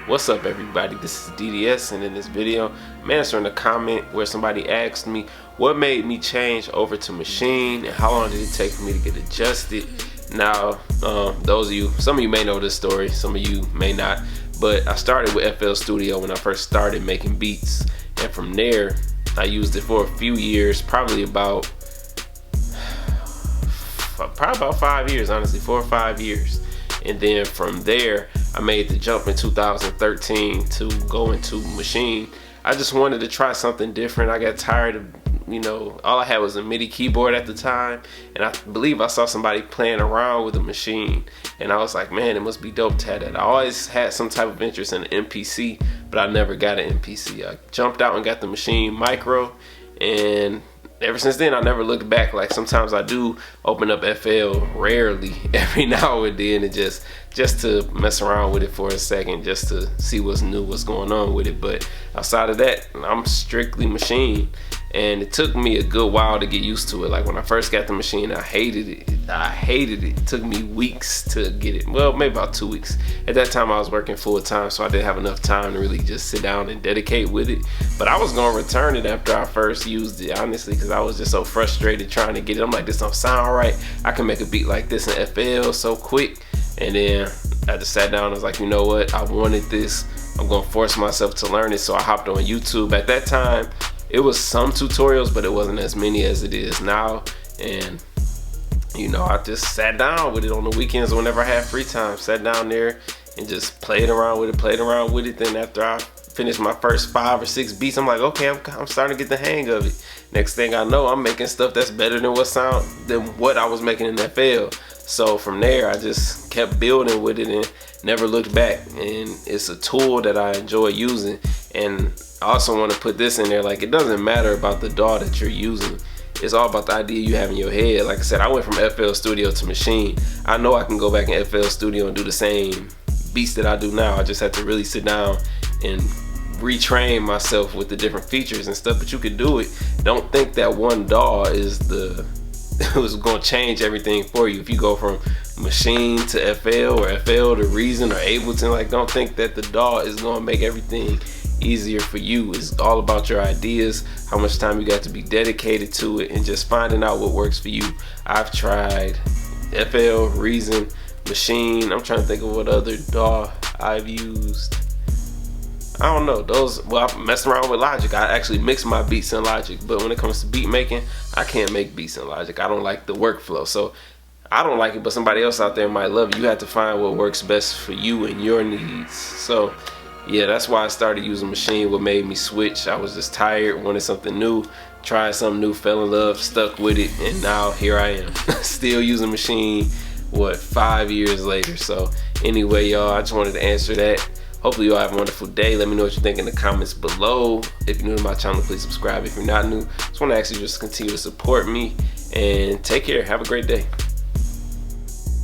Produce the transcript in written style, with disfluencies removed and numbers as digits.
What's up, everybody? This is DDS, and in this video I'm answering a comment where somebody asked me what made me change over to Maschine and how long did it take for me to get adjusted. Now, some of you may know this story, some of you may not, but I started with FL Studio when I first started making beats, and from there I used it for a few years, probably about 5 years, honestly, 4 or 5 years. And then from there I made the jump in 2013 to go into Maschine. I just wanted to try something different. I got tired of, all I had was a MIDI keyboard at the time, and I believe I saw somebody playing around with a Maschine, and I was like, man, it must be dope to have that. I always had some type of interest in an MPC, but I never got an MPC. I jumped out and got the Maschine Micro, and ever since then I never looked back. Like, sometimes I do open up FL, rarely, every now and then, and just to mess around with it for a second, just to see what's new, what's going on with it. But outside of that, I'm strictly Maschine, and it took me a good while to get used to it. Like, when I first got the Maschine, I hated it. It took me weeks to get it. Well, maybe about 2 weeks. At that time I was working full time, so I didn't have enough time to really just sit down and dedicate with it. But I was gonna return it after I first used it, honestly, because I was just so frustrated trying to get it. I'm like, this don't sound right. I can make a beat like this in FL so quick. And then I just sat down and was like, you know what, I wanted this, I'm gonna force myself to learn it. So I hopped on YouTube. At that time it was some tutorials, but it wasn't as many as it is now. And I just sat down with it on the weekends whenever I had free time, sat down there and just played around with it. Then after I finished my first 5 or 6 beats, I'm like, okay, I'm starting to get the hang of it. Next thing I know, I'm making stuff that's better than what I was making in FL. So from there I just kept building with it and never looked back. And it's a tool that I enjoy using. And I also want to put this in there, like, it doesn't matter about the DAW that you're using. It's all about the idea you have in your head. Like I said, I went from FL Studio to Maschine. I know I can go back in FL Studio and do the same beats that I do now. I just have to really sit down and retrain myself with the different features and stuff, but you can do it. Don't think that one DAW is was going to change everything for you. If you go from Maschine to FL or FL to Reason or Ableton, like, don't think that the DAW is going to make everything easier for you. It's all about your ideas, how much time you got to be dedicated to it, and just finding out what works for you. I've tried FL, Reason, Maschine. I'm trying to think of what other DAW I've used. I don't know, well, I messed around with Logic. I actually mix my beats in Logic, but when it comes to beat making, I can't make beats in Logic. I don't like the workflow. So I don't like it, but somebody else out there might love it. You have to find what works best for you and your needs. So yeah, that's why I started using Maschine. What made me switch, I was just tired, wanted something new, tried something new, fell in love, stuck with it, and now here I am still using Maschine, 5 years later. So anyway, y'all, I just wanted to answer that. Hopefully you all have a wonderful day. Let me know what you think in the comments below. If you're new to my channel, please subscribe. If you're not new, just want to ask you just to continue to support me, and take care. Have a great day.